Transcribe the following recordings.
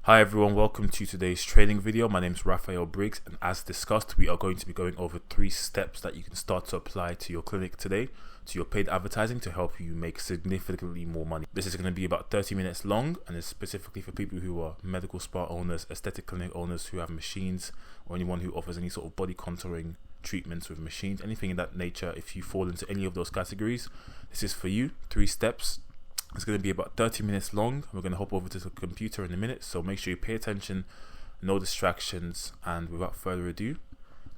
Hi everyone, welcome to today's training video. My name is Raphael Briggs, and as discussed, we are going to be going over 3 steps that you can start to apply to your clinic today, to your paid advertising, to help you make significantly more money. This is going to be about 30 minutes long, and it's specifically for people who are medical spa owners, aesthetic clinic owners who have machines, or anyone who offers any sort of body contouring treatments with machines, anything in that nature. If you fall into any of those categories, this is for you. 3 steps. It's going to be about 30 minutes long. We're going to hop over to the computer in a minute, so make sure you pay attention, no distractions, and without further ado,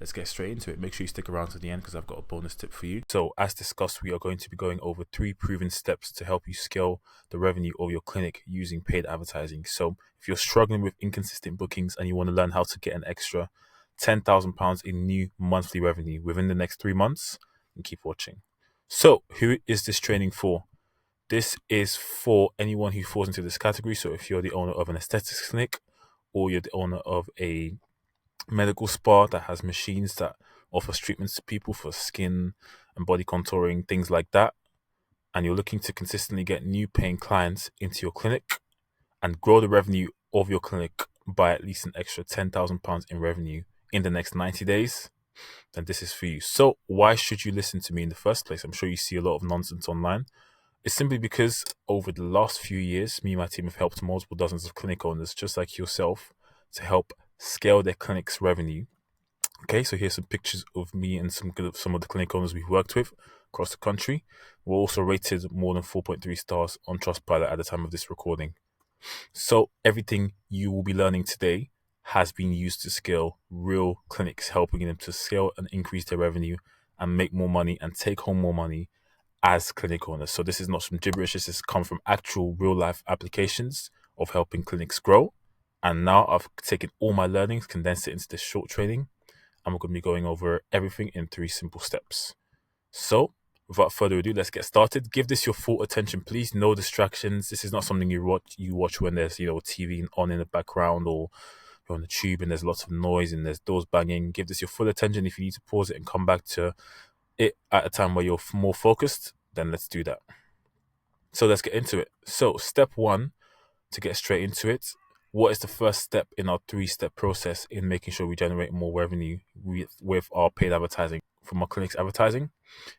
let's get straight into it. Make sure you stick around to the end because I've got a bonus tip for you. So as discussed, we are going to be going over 3 proven steps to help you scale the revenue of your clinic using paid advertising. So if you're struggling with inconsistent bookings and you want to learn how to get an extra £10,000 in new monthly revenue within the next 3 months, then keep watching. So who is this training for? This is for anyone who falls into this category. So if you're the owner of an aesthetics clinic, or you're the owner of a medical spa that has machines that offers treatments to people for skin and body contouring, things like that, and you're looking to consistently get new paying clients into your clinic and grow the revenue of your clinic by at least an extra £10,000 in revenue in the next 90 days, then this is for you. So why should you listen to me in the first place? I'm sure you see a lot of nonsense online. It's simply because over the last few years, me and my team have helped multiple dozens of clinic owners just like yourself to help scale their clinic's revenue. Okay, so here's some pictures of me and some of the clinic owners we've worked with across the country. We're also rated more than 4.3 stars on Trustpilot at the time of this recording. So everything you will be learning today has been used to scale real clinics, helping them to scale and increase their revenue and make more money and take home more money as clinic owners. So this is not some gibberish. This has come from actual real life applications of helping clinics grow. And now I've taken all my learnings, condensed it into this short training, and we're going to be going over everything in 3 simple steps. So without further ado, let's get started. Give this your full attention, please. No distractions. This is not something you watch when there's TV on in the background, or you're on the tube and there's lots of noise and there's doors banging. Give this your full attention. If you need to pause it and come back to it at a time where you're more focused, then let's do that. So let's get into it. So step 1, to get straight into it, what is the first step in our 3-step process in making sure we generate more revenue with our paid advertising from our clinic's advertising?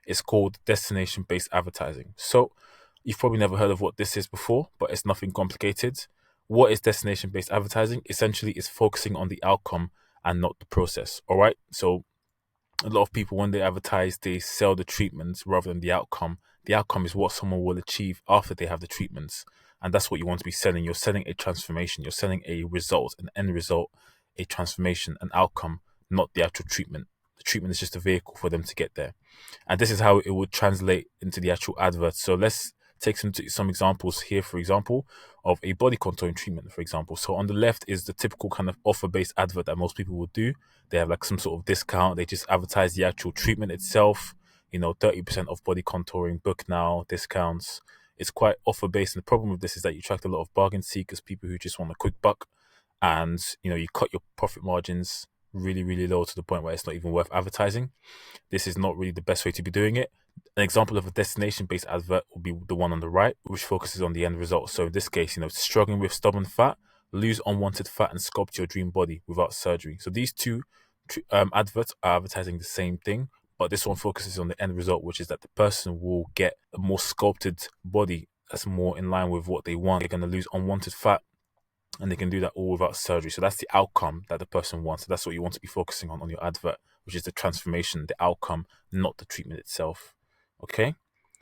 It's called destination-based advertising. So you've probably never heard of what this is before, but it's nothing complicated. What is destination-based advertising? Essentially, it's focusing on the outcome and not the process. All right. So a lot of people, when they advertise, they sell the treatments rather than the outcome. The outcome is what someone will achieve after they have the treatments. And that's what you want to be selling. You're selling a transformation. You're selling a result, an end result, a transformation, an outcome, not the actual treatment. The treatment is just a vehicle for them to get there. And this is how it would translate into the actual advert. So let's take some examples here, for example, of a body contouring treatment, for example. So on the left is the typical kind of offer-based advert that most people would do. They have like some sort of discount. They just advertise the actual treatment itself. 30% off body contouring, book now, discounts. It's quite offer-based. And the problem with this is that you attract a lot of bargain seekers, people who just want a quick buck. And, you cut your profit margins really, really low to the point where it's not even worth advertising. This is not really the best way to be doing it. An example of a destination-based advert will be the one on the right, which focuses on the end result. So in this case, struggling with stubborn fat, lose unwanted fat and sculpt your dream body without surgery. So these 2 adverts are advertising the same thing, but this one focuses on the end result, which is that the person will get a more sculpted body that's more in line with what they want. They're going to lose unwanted fat, and they can do that all without surgery. So that's the outcome that the person wants. So that's what you want to be focusing on your advert, which is the transformation, the outcome, not the treatment itself. Okay,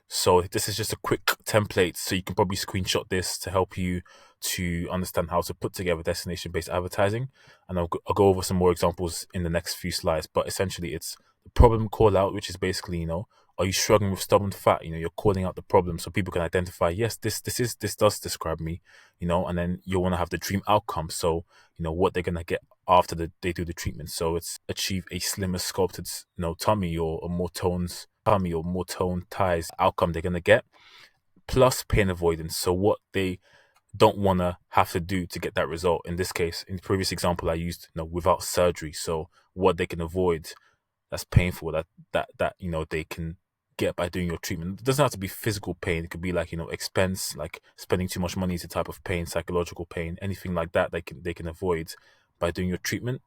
so this is just a quick template, so you can probably screenshot this to help you to understand how to put together destination-based advertising. And I'll go over some more examples in the next few slides. But essentially, it's the problem call out, which is basically, are you struggling with stubborn fat? You're calling out the problem so people can identify, yes, this does describe me, and then you want to have the dream outcome. So, what they're going to get after they do the treatment. So it's achieve a slimmer sculpted, tummy, or a more toned tummy, or more toned thighs. Outcome they're going to get, plus pain avoidance. So what they don't want to have to do to get that result. In this case, in the previous example I used, without surgery. So what they can avoid that's painful, that they can get by doing your treatment. It doesn't have to be physical pain. It could be like, expense, like spending too much money is a type of pain, psychological pain, anything like that they can avoid by doing your treatment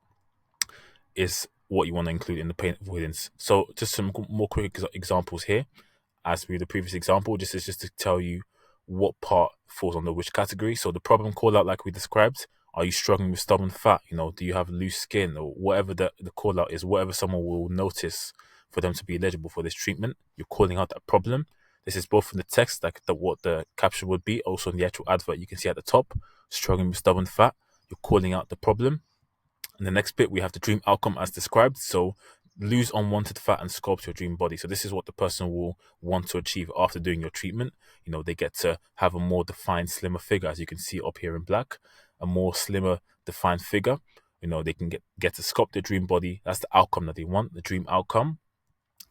is what you want to include in the pain avoidance. So just some more quick examples here. As with the previous example, this is just to tell you what part falls under which category. So the problem call out, like we described, are you struggling with stubborn fat? Do you have loose skin, or whatever the call out is, whatever someone will notice for them to be eligible for this treatment, you're calling out that problem. This is both in the text, like what the caption would be, also in the actual advert. You can see at the top, struggling with stubborn fat, you're calling out the problem. In the next bit, we have the dream outcome as described. So lose unwanted fat and sculpt your dream body. So this is what the person will want to achieve after doing your treatment. They get to have a more defined, slimmer figure, as you can see up here in black, a more slimmer, defined figure. They can get to sculpt their dream body. That's the outcome that they want, the dream outcome.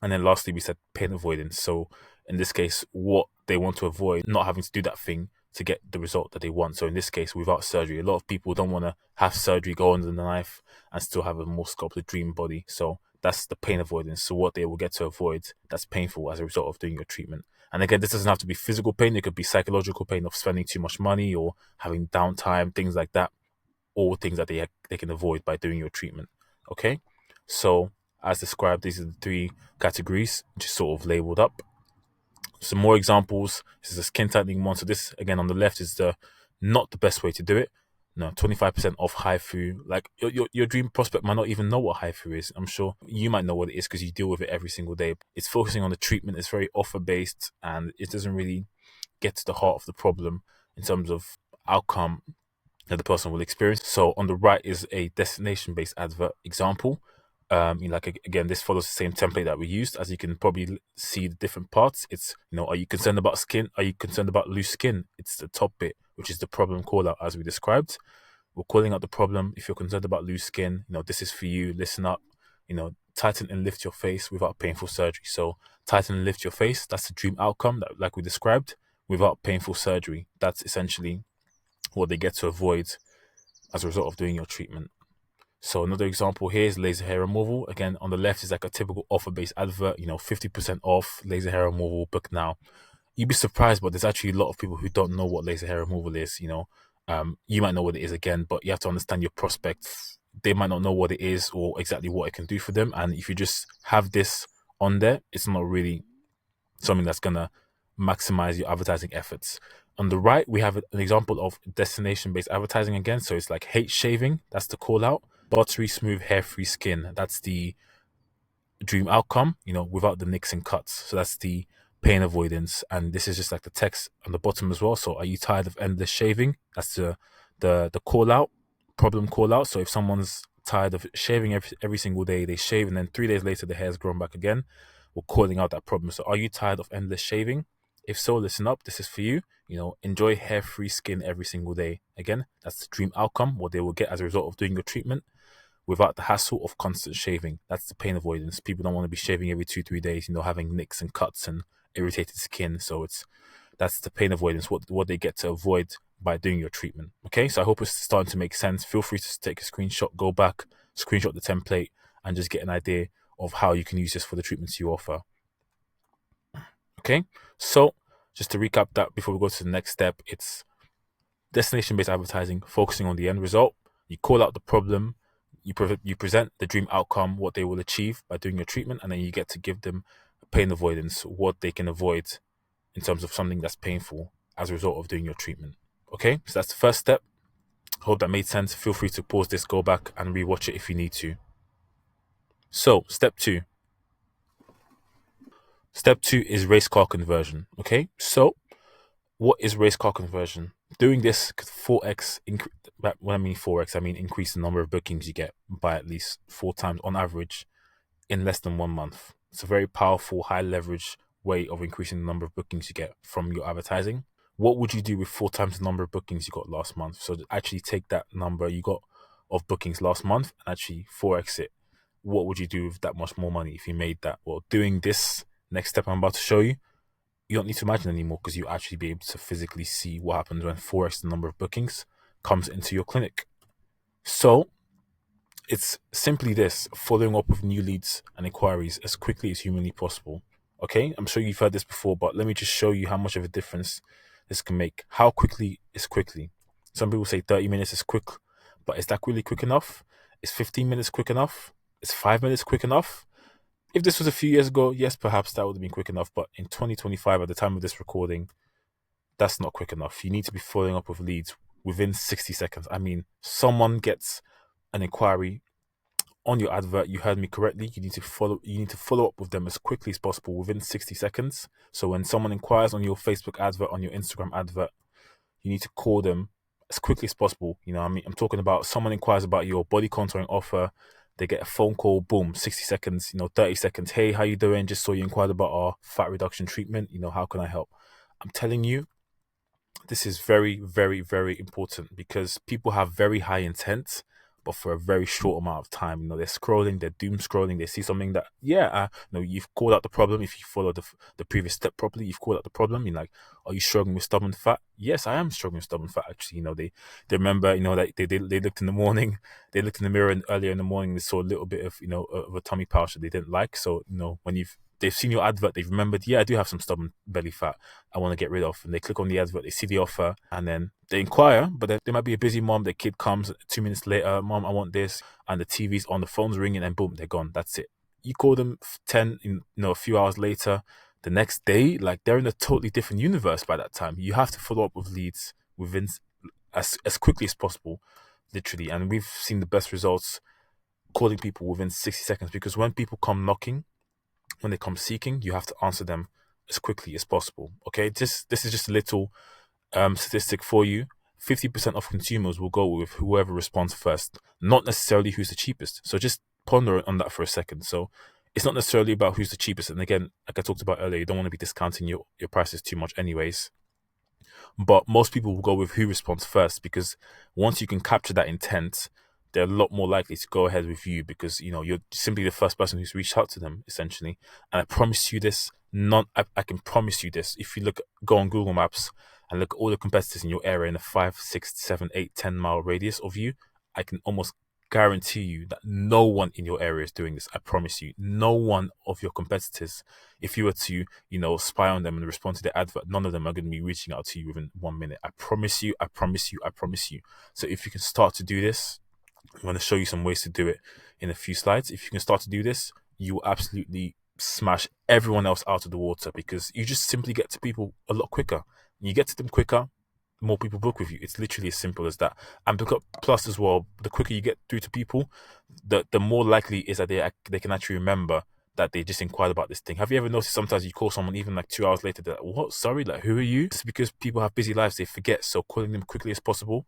And then lastly, we said pain avoidance. So in this case, what they want to avoid, not having to do that thing to get the result that they want. So in this case, without surgery, a lot of people don't want to have surgery, go under the knife, and still have a more sculpted dream body. So that's the pain avoidance. So what they will get to avoid that's painful as a result of doing your treatment. And again, this doesn't have to be physical pain. It could be psychological pain of spending too much money or having downtime, things like that. All things that they can avoid by doing your treatment. Okay? So as described, these are the three categories, just sort of labeled up. Some more examples. This is a skin tightening one. So this, again, on the left is not the best way to do it. No, 25% off HIFU. Like your dream prospect might not even know what HIFU is. I'm sure you might know what it is because you deal with it every single day. It's focusing on the treatment. It's very offer based, and it doesn't really get to the heart of the problem in terms of outcome that the person will experience. So on the right is a destination based advert example. Again, this follows the same template that we used. As you can probably see the different parts, it's, are you concerned about skin? Are you concerned about loose skin? It's the top bit, which is the problem call out as we described. We're calling out the problem. If you're concerned about loose skin, this is for you. Listen up, tighten and lift your face without painful surgery. So tighten and lift your face. That's the dream outcome that, like we described, without painful surgery. That's essentially what they get to avoid as a result of doing your treatment. So another example here is laser hair removal. Again, on the left is like a typical offer-based advert, 50% off, laser hair removal, book now. You'd be surprised, but there's actually a lot of people who don't know what laser hair removal is, You might know what it is again, but you have to understand your prospects. They might not know what it is or exactly what it can do for them. And if you just have this on there, it's not really something that's going to maximize your advertising efforts. On the right, we have an example of destination-based advertising again. So it's like hate shaving. That's the call out. Buttery, smooth, hair-free skin. That's the dream outcome, without the nicks and cuts. So that's the pain avoidance. And this is just like the text on the bottom as well. So are you tired of endless shaving? That's the call out, problem call out. So if someone's tired of shaving every single day, they shave and then 3 days later the hair's grown back again, we're calling out that problem. So are you tired of endless shaving? If so, listen up. This is for you. Enjoy hair-free skin every single day. Again, that's the dream outcome, what they will get as a result of doing your treatment without the hassle of constant shaving. That's the pain avoidance. People don't want to be shaving every 2-3 days, having nicks and cuts and irritated skin. So that's the pain avoidance, what they get to avoid by doing your treatment. Okay, so I hope it's starting to make sense. Feel free to take a screenshot, go back, screenshot the template, and just get an idea of how you can use this for the treatments you offer. Okay, so just to recap that before we go to the next step, it's destination-based advertising, focusing on the end result. You call out the problem, you present the dream outcome, what they will achieve by doing your treatment, and then you get to give them pain avoidance, what they can avoid in terms of something that's painful as a result of doing your treatment. Okay, so that's the first step. Hope that made sense. Feel free to pause this, go back and rewatch it if you need to. So step 2. Step 2 is race car conversion. Okay, so what is race car conversion? Doing this could 4x, when I mean 4x, I mean increase the number of bookings you get by at least 4 times on average in less than 1 month. It's a very powerful, high leverage way of increasing the number of bookings you get from your advertising. What would you do with 4 times the number of bookings you got last month? So actually take that number you got of bookings last month and actually 4x it. What would you do with that much more money if you made that? Well, doing this next step I'm about to show you, you don't need to imagine anymore because you actually be able to physically see what happens when 4x the number of bookings comes into your clinic. So it's simply this, following up with new leads and inquiries as quickly as humanly possible. Okay, I'm sure you've heard this before, but let me just show you how much of a difference this can make. How quickly is quickly? Some people say 30 minutes is quick, but is that really quick enough? Is 15 minutes quick enough? Is 5 minutes quick enough? If this was a few years ago, yes, perhaps that would have been quick enough. But in 2025, at the time of this recording, that's not quick enough. You need to be following up with leads within 60 seconds. I mean, someone gets an inquiry on your advert. You heard me correctly. You need to follow up with them as quickly as possible within 60 seconds. So when someone inquires on your Facebook advert, on your Instagram advert, you need to call them as quickly as possible. You know what I mean? I'm talking about someone inquires about your body contouring offer. They get a phone call, boom, 60 seconds, 30 seconds. Hey, how you doing? Just saw you inquired about our fat reduction treatment. How can I help? I'm telling you, this is very, very, very important because people have very high intent, but for a very short amount of time. They're scrolling, they're doom scrolling, they see something that, you've called out the problem. If you follow the previous step properly, you've called out the problem. You're like, are you struggling with stubborn fat? Yes, I am struggling with stubborn fat. Actually, they remember, that they looked in the morning, they looked in the mirror and earlier in the morning, they saw a little bit of a tummy pouch that they didn't like. So, when they've seen your advert, they've remembered, yeah, I do have some stubborn belly fat I want to get rid of. And they click on the advert, they see the offer, and then they inquire, but then they might be a busy mom. Their kid comes 2 minutes later, mom, I want this. And the TV's on, the phone's ringing, and boom, they're gone. That's it. You call them a few hours later, the next day, like they're in a totally different universe by that time. You have to follow up with leads within as quickly as possible, literally. And we've seen the best results calling people within 60 seconds because when people come knocking, when they come seeking, you have to answer them as quickly as possible. Okay, this is just a little statistic for you. 50% of consumers will go with whoever responds first, not necessarily who's the cheapest. So just ponder on that for a second. So it's not necessarily about who's the cheapest. And again, like I talked about earlier, you don't want to be discounting your prices too much anyways. But most people will go with who responds first because once you can capture that intent, they're a lot more likely to go ahead with you because you're simply the first person who's reached out to them, essentially. And I promise you this, I can promise you this. If you go on Google Maps and look at all the competitors in your area in a 5, 6, 7, 8, 10 mile radius of you, I can almost guarantee you that no one in your area is doing this. I promise you, no one of your competitors, if you were to, spy on them and respond to their advert, none of them are going to be reaching out to you within 1 minute. I promise you, I promise you, I promise you. So if you can start to do this, I'm going to show you some ways to do it in a few slides. If you can start to do this, you will absolutely smash everyone else out of the water because you just simply get to people a lot quicker. You get to them quicker, more people book with you. It's literally as simple as that. And plus as well, the quicker you get through to people, the more likely is that they can actually remember that they just inquired about this thing. Have you ever noticed sometimes you call someone even like 2 hours later, they're like, what? Sorry, like who are you? It's because people have busy lives, they forget. So calling them quickly as possible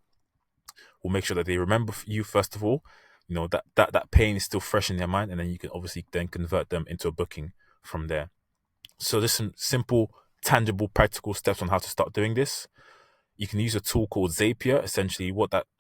will make sure that they remember you first of all. That pain is still fresh in their mind, and then you can obviously then convert them into a booking from there. So there's some simple, tangible, practical steps on how to start doing this. You can use a tool called Zapier. Essentially,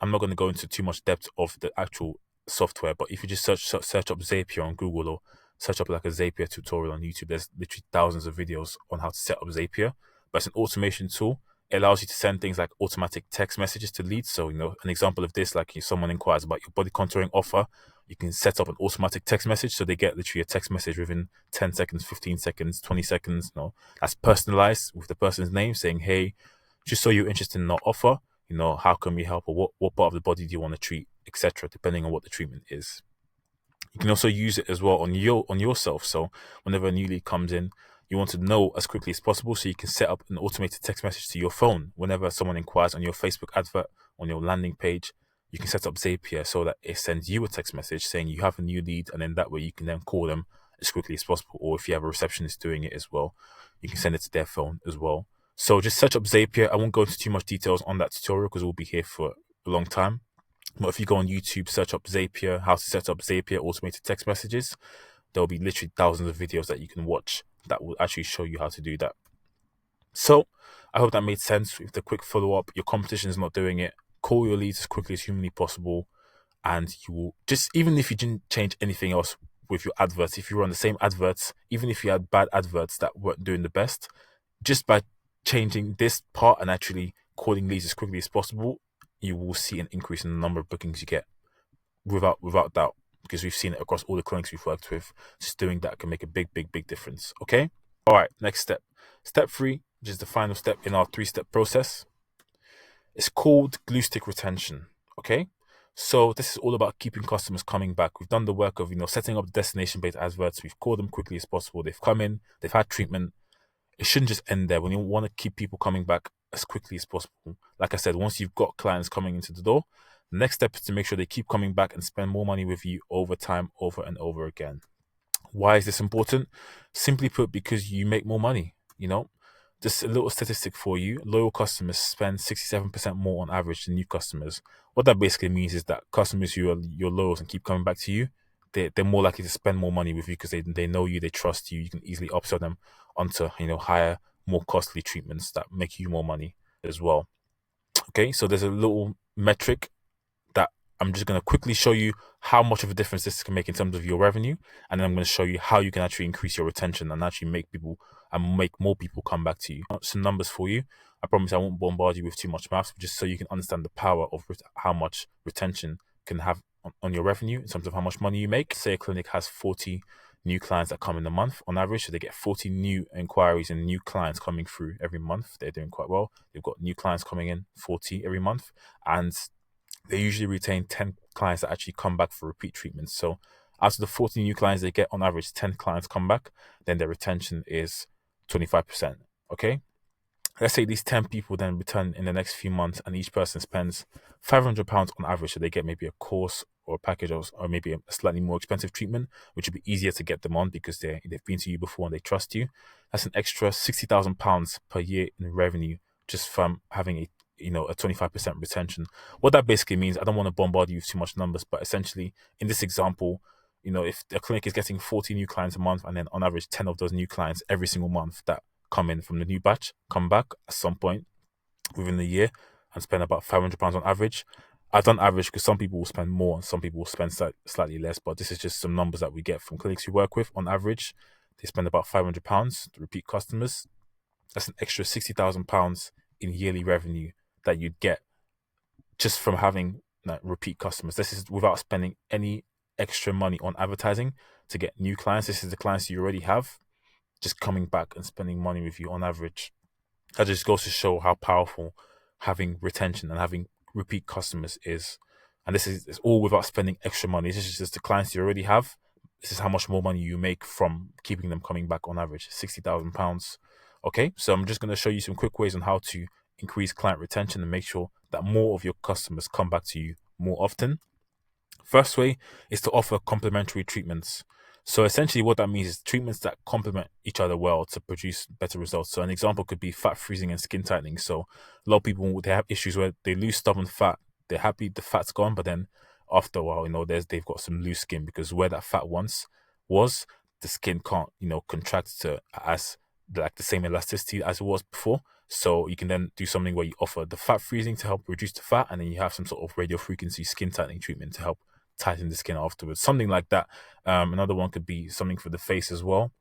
I'm not going to go into too much depth of the actual software, but if you just search up Zapier on Google or search up like a Zapier tutorial on YouTube, there's literally thousands of videos on how to set up Zapier. But it's an automation tool. It allows you to send things like automatic text messages to leads. So, an example of this, like if someone inquires about your body contouring offer, you can set up an automatic text message. So they get literally a text message within 10 seconds, 15 seconds, 20 seconds. That's personalized with the person's name saying, hey, just so you're interested in our offer, how can we help, or what part of the body do you want to treat, etc., depending on what the treatment is. You can also use it as well on yourself. So whenever a new lead comes in, you want to know as quickly as possible, so you can set up an automated text message to your phone. Whenever someone inquires on your Facebook advert, on your landing page, you can set up Zapier so that it sends you a text message saying you have a new lead, and then that way you can then call them as quickly as possible. Or if you have a receptionist doing it as well, you can send it to their phone as well. So just search up Zapier. I won't go into too much details on that tutorial because we'll be here for a long time. But if you go on YouTube, search up Zapier, how to set up Zapier automated text messages, there'll be literally thousands of videos that you can watch that will actually show you how to do that. So I hope that made sense with the quick follow-up. Your competition is not doing it. Call your leads as quickly as humanly possible. And you will just, even if you didn't change anything else with your adverts, if you run the same adverts, even if you had bad adverts that weren't doing the best, just by changing this part and actually calling leads as quickly as possible, you will see an increase in the number of bookings you get without doubt, because we've seen it across all the clinics we've worked with. Just doing that can make a big difference. Okay, All right, next step. Step 3, which is the final step in our 3-step process. It's called glue stick retention. Okay. So this is all about keeping customers coming back. We've done the work of, setting up destination-based adverts. We've called them quickly as possible. They've come in, they've had treatment. It shouldn't just end there. When you want to keep people coming back as quickly as possible. Like I said, once you've got clients coming into the door, the next step is to make sure they keep coming back and spend more money with you over time, over and over again. Why is this important? Simply put, because you make more money. Just a little statistic for you: loyal customers spend 67% more on average than new customers. What that basically means is that customers who are your loyals and keep coming back to you, they're more likely to spend more money with you because they know you, they trust you. You can easily upsell them onto higher, more costly treatments that make you more money as well. Okay, so there's a little metric that I'm just going to quickly show you how much of a difference this can make in terms of your revenue, and then I'm going to show you how you can actually increase your retention and actually make more people come back to you. Some numbers for you. I promise I won't bombard you with too much maths, just so you can understand the power of how much retention can have on your revenue in terms of how much money you make. Say a clinic has 40 new clients that come in a month on average, so they get 40 new inquiries and new clients coming through every month. They're doing quite well. They've got new clients coming in, 40 every month, and they usually retain 10 clients that actually come back for repeat treatments. So out of the 40 new clients they get, on average 10 clients come back, then their retention is 25%. Okay, let's say these 10 people then return in the next few months, and each person spends £500 on average, so they get maybe a course or a package or maybe a slightly more expensive treatment, which would be easier to get them on because they've been to you before and they trust you. That's an extra £60,000 per year in revenue just from having a 25% retention. What that basically means, I don't want to bombard you with too much numbers, but essentially in this example, if the clinic is getting 40 new clients a month, and then on average 10 of those new clients every single month that come in from the new batch come back at some point within the year and spend about £500 on average. I've done average because some people will spend more and some people will spend slightly less, but this is just some numbers that we get from clinics we work with. On average, they spend about £500 to repeat customers. That's an extra £60,000 in yearly revenue that you'd get just from having repeat customers. This is without spending any extra money on advertising to get new clients. This is the clients you already have just coming back and spending money with you on average. That just goes to show how powerful having retention and having repeat customers is. And this is all without spending extra money. This is just the clients you already have. This is how much more money you make from keeping them coming back on average, £60,000. Okay, so I'm just going to show you some quick ways on how to increase client retention and make sure that more of your customers come back to you more often. First way is to offer complementary treatments. So essentially what that means is treatments that complement each other well to produce better results. So an example could be fat freezing and skin tightening. So a lot of people, they have issues where they lose stubborn fat. They're happy the fat's gone, but then after a while, they've got some loose skin because where that fat once was, the skin can't, contract to as like the same elasticity as it was before. So you can then do something where you offer the fat freezing to help reduce the fat, and then you have some sort of radio frequency skin tightening treatment to help tighten the skin afterwards, something like that. Another one could be something for the face as well.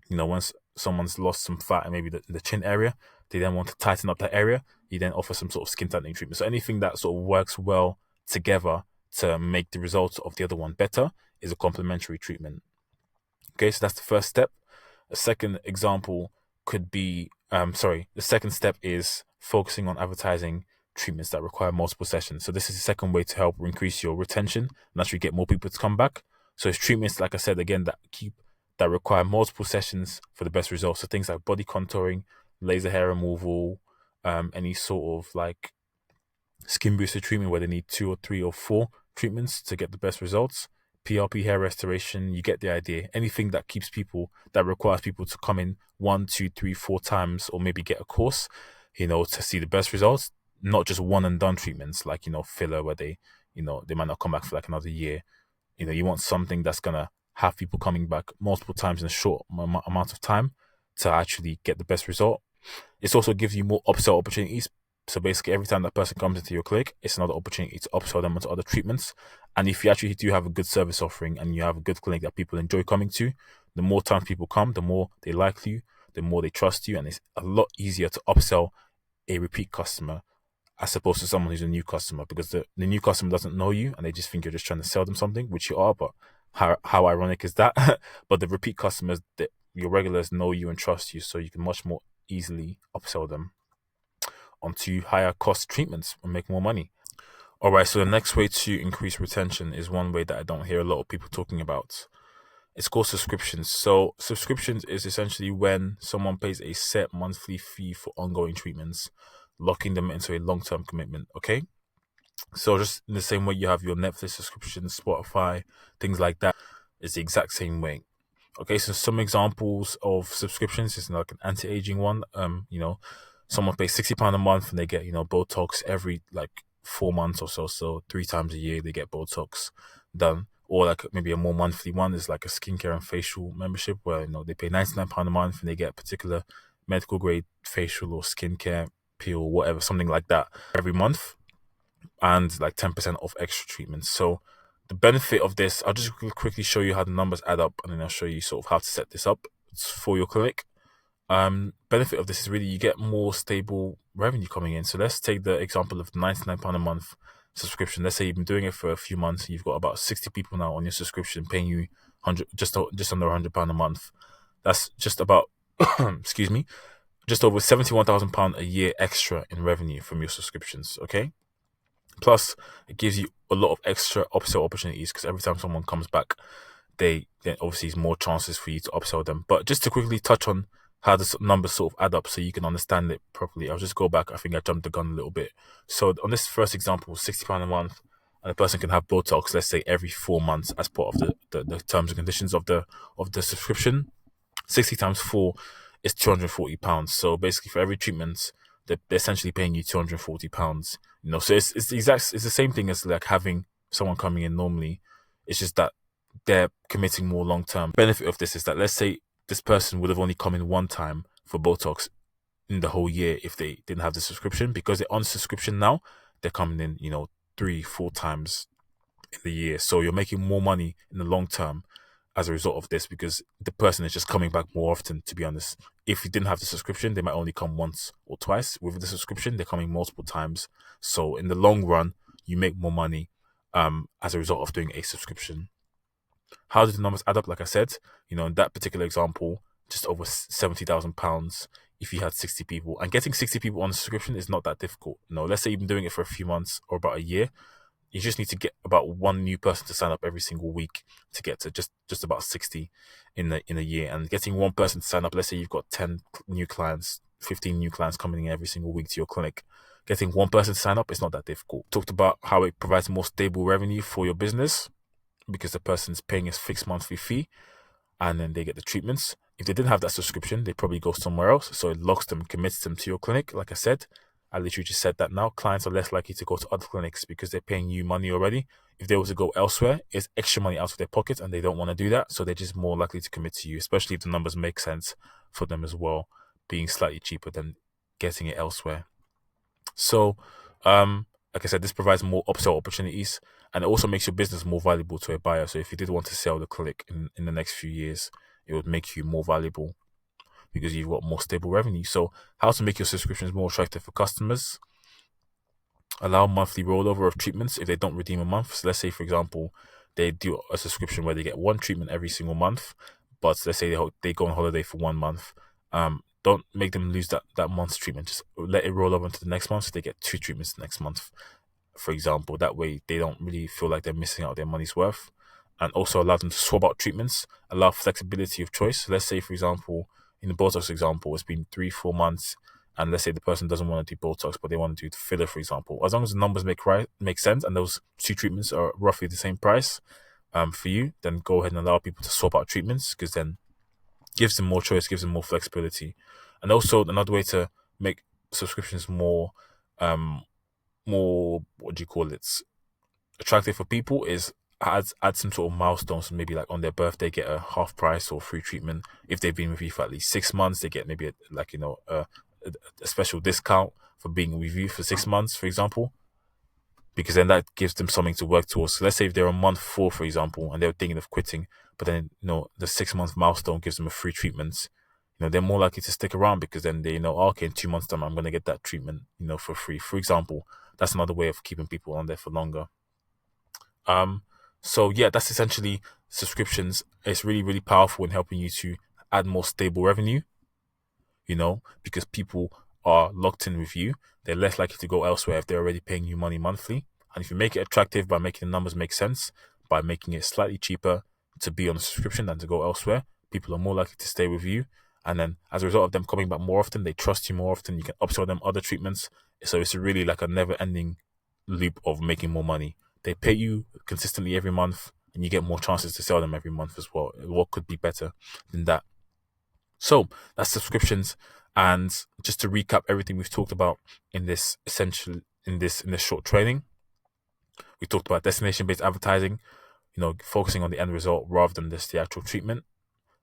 Once someone's lost some fat and maybe the chin area, they then want to tighten up that area, you then offer some sort of skin tightening treatment. So anything that sort of works well together to make the results of the other one better is a complementary treatment. Okay, so that's the first step. A second example could be, the second step is focusing on advertising treatments that require multiple sessions. So this is the second way to help increase your retention and actually get more people to come back. So it's treatments, like I said again, that require multiple sessions for the best results. So things like body contouring, laser hair removal, any sort of like skin booster treatment where they need 2 or 3 or 4 treatments to get the best results. PRP hair restoration, you get the idea. Anything that requires people to come in 1, 2, 3, 4 times, or maybe get a course, to see the best results. Not just one and done treatments like, filler where they might not come back for like another year. You want something that's going to have people coming back multiple times in a short amount of time to actually get the best result. It also gives you more upsell opportunities. So basically every time that person comes into your clinic, it's another opportunity to upsell them onto other treatments. And if you actually do have a good service offering and you have a good clinic that people enjoy coming to, the more times people come, the more they like you, the more they trust you, and it's a lot easier to upsell a repeat customer as opposed to someone who's a new customer, because the new customer doesn't know you and they just think you're just trying to sell them something, which you are, but how ironic is that? But the repeat customers, your regulars know you and trust you, so you can much more easily upsell them onto higher cost treatments and make more money. All right, so the next way to increase retention is one way that I don't hear a lot of people talking about. It's called subscriptions. So subscriptions is essentially when someone pays a set monthly fee for ongoing treatments, locking them into a long-term commitment. Okay. So just in the same way you have your Netflix subscription, Spotify, things like that, it's the exact same way. Okay, so some examples of subscriptions is like an anti-aging one. Someone pays £60 a month and they get, Botox every like 4 months or so. So 3 times a year they get Botox done. Or like maybe a more monthly one is like a skincare and facial membership where they pay £99 a month and they get a particular medical grade facial or skincare peel or whatever, something like that every month, and like 10% off extra treatments. So the benefit of this, I'll just quickly show you how the numbers add up, and then I'll show you sort of how to set this up for your clinic. Benefit of this is really you get more stable revenue coming in. So let's take the example of £99 a month subscription. Let's say you've been doing it for a few months and you've got about 60 people now on your subscription paying you just under £100 a month. That's just about excuse me, just over £71,000 a year extra in revenue from your subscriptions. Okay. Plus, it gives you a lot of extra upsell opportunities because every time someone comes back, then obviously is more chances for you to upsell them. But just to quickly touch on how the numbers sort of add up so you can understand it properly, I'll just go back. I think I jumped the gun a little bit. So on this first example, £60 a month, and a person can have Botox, let's say every 4 months as part of the terms and conditions of the subscription. 60 times 4 is £240. So basically for every treatment, they're essentially paying you £240. So it's the same thing as like having someone coming in normally. It's just that they're committing more long term. Benefit of this is that let's say this person would have only come in one time for Botox in the whole year if they didn't have the subscription. Because they're on subscription now, they're coming in 3-4 times in the year. So you're making more money in the long term as a result of this, because the person is just coming back more often, to be honest. If you didn't have the subscription, they might only come once or twice. With the subscription, they're coming multiple times. So in the long run, you make more money as a result of doing a subscription. How do the numbers add up? Like I said, in that particular example, just over £70,000 if you had 60 people. And getting 60 people on a subscription is not that difficult. Let's say you've been doing it for a few months or about a year. You just need to get about one new person to sign up every single week to get to just about 60 in a year. And getting one person to sign up, let's say you've got 10 new clients, 15 new clients coming in every single week to your clinic. Getting one person to sign up is not that difficult. Talked about how it provides more stable revenue for your business because the person's paying a fixed monthly fee and then they get the treatments. If they didn't have that subscription, they probably go somewhere else. So it locks them, commits them to your clinic. Like I said, I literally just said that now. Clients are less likely to go to other clinics because they're paying you money already. If they were to go elsewhere, it's extra money out of their pocket and they don't want to do that. So they're just more likely to commit to you, especially if the numbers make sense for them as well, being slightly cheaper than getting it elsewhere. So, like I said, this provides more upsell opportunities and it also makes your business more valuable to a buyer. So if you did want to sell the clinic in the next few years, it would make you more valuable because you've got more stable revenue. So how to make your subscriptions more attractive for customers? Allow monthly rollover of treatments if they don't redeem a month. So let's say, for example, they do a subscription where they get one treatment every single month, but let's say they go on holiday for 1 month. Don't make them lose that month's treatment. Just let it roll over into the next month so they get 2 treatments next month, for example. That way they don't really feel like they're missing out their money's worth. And also allow them to swap out treatments, allow flexibility of choice. So let's say, for example, in the Botox example, it's been 3-4 months, and let's say the person doesn't want to do Botox, but they want to do filler, for example. As long as the numbers make sense, and those 2 treatments are roughly the same price for you, then go ahead and allow people to swap out treatments, because then gives them more choice, gives them more flexibility. And also another way to make subscriptions more what do you call it, attractive for people is add some sort of milestones. Maybe like on their birthday get a half price or free treatment. If they've been with you for at least 6 months, they get maybe a special discount for being with you for 6 months, for example, because then that gives them something to work towards. So let's say if they're on month 4, for example, and they're thinking of quitting, but then the 6-month milestone gives them a free treatment, they're more likely to stick around because then they know, okay, in 2 months time I'm going to get that treatment for free, for example. That's another way of keeping people on there for longer. So yeah, that's essentially subscriptions. It's really, really powerful in helping you to add more stable revenue, because people are locked in with you. They're less likely to go elsewhere if they're already paying you money monthly. And if you make it attractive by making the numbers make sense, by making it slightly cheaper to be on a subscription than to go elsewhere, people are more likely to stay with you. And then as a result of them coming back more often, they trust you more often. You can upsell them other treatments. So it's really like a never-ending loop of making more money. They pay you consistently every month, and you get more chances to sell them every month as well. What could be better than that? So that's subscriptions. And just to recap everything we've talked about in this short training, we talked about destination-based advertising, focusing on the end result rather than just the actual treatment.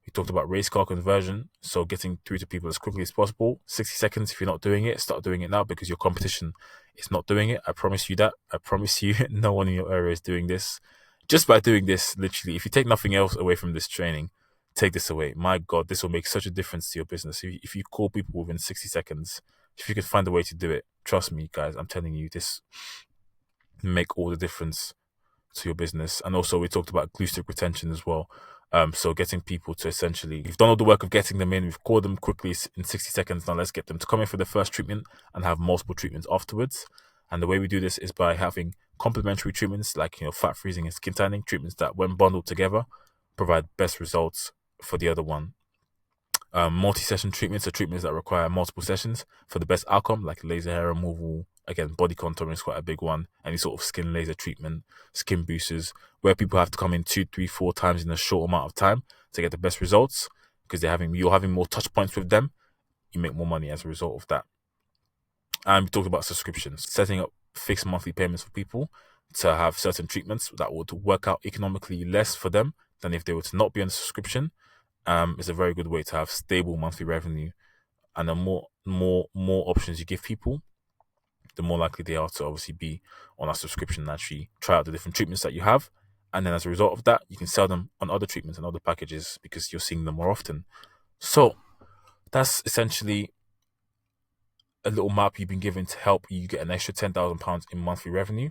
We talked about race car conversion, so getting through to people as quickly as possible. 60 seconds, if you're not doing it, start doing it now because your competition is not doing it. I promise you that. I promise you no one in your area is doing this. Just by doing this, literally, if you take nothing else away from this training, take this away. My God, this will make such a difference to your business. If you call people within 60 seconds, if you can find a way to do it, trust me, guys, I'm telling you, this make all the difference to your business. And also we talked about glue stick retention as well. So getting people to essentially, you've done all the work of getting them in, we've called them quickly in 60 seconds. Now let's get them to come in for the first treatment and have multiple treatments afterwards. And the way we do this is by having complementary treatments like, fat freezing and skin tanning, treatments that when bundled together provide best results for the other one. Multi-session treatments are treatments that require multiple sessions for the best outcome, like laser hair removal. Again, body contouring is quite a big one. Any sort of skin laser treatment, skin boosters, where people have to come in 2, 3, 4 times in a short amount of time to get the best results because you're having more touch points with them. You make more money as a result of that. And we talked about subscriptions, setting up fixed monthly payments for people to have certain treatments that would work out economically less for them than if they were to not be on a subscription. Is a very good way to have stable monthly revenue, and the more options you give people, the more likely they are to obviously be on a subscription and actually try out the different treatments that you have. And then as a result of that, you can sell them on other treatments and other packages because you're seeing them more often. So that's essentially a little map you've been given to help you get an extra £10,000 in monthly revenue.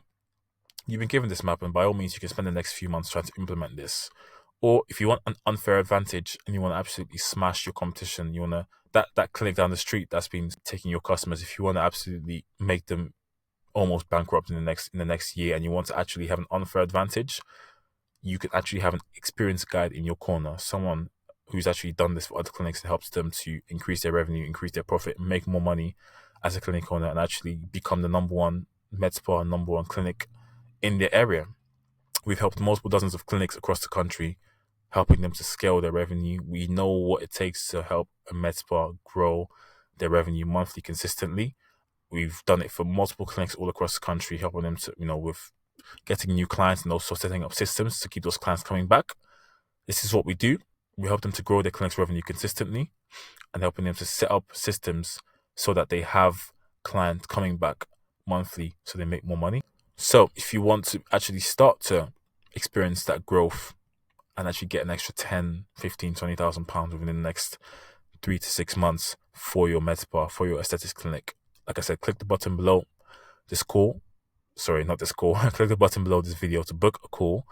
You've been given this map, and by all means, you can spend the next few months trying to implement this. Or if you want an unfair advantage and you want to absolutely smash your competition, you want to that clinic down the street that's been taking your customers, if you want to absolutely make them almost bankrupt in the next year, and you want to actually have an unfair advantage, you can actually have an experienced guide in your corner, someone who's actually done this for other clinics and helps them to increase their revenue, increase their profit, make more money as a clinic owner, and actually become the number one med spa, number one clinic in their area. We've helped multiple dozens of clinics across the country, helping them to scale their revenue. We know what it takes to help a med spa grow their revenue monthly consistently. We've done it for multiple clinics all across the country, helping them to, with getting new clients and also setting up systems to keep those clients coming back. This is what we do. We help them to grow their clinic's revenue consistently and helping them to set up systems so that they have clients coming back monthly so they make more money. So if you want to actually start to experience that growth and actually get an extra 10, 15, 20,000 pounds within the next 3 to 6 months for your med spa, for your aesthetics clinic, like I said, click the button below this call. Sorry, not this call. Click the button below this video to book a call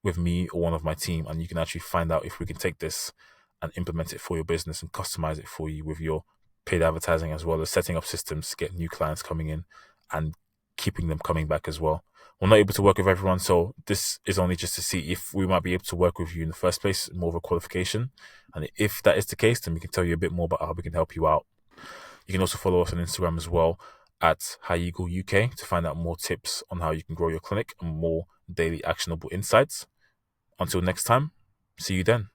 with me or one of my team, and you can actually find out if we can take this and implement it for your business and customize it for you with your paid advertising, as well as setting up systems to get new clients coming in and keeping them coming back as well. We're not able to work with everyone, so this is only just to see if we might be able to work with you in the first place, more of a qualification. And if that is the case, then we can tell you a bit more about how we can help you out. You can also follow us on Instagram as well at HiEagle UK to find out more tips on how you can grow your clinic and more daily actionable insights. Until next time, see you then.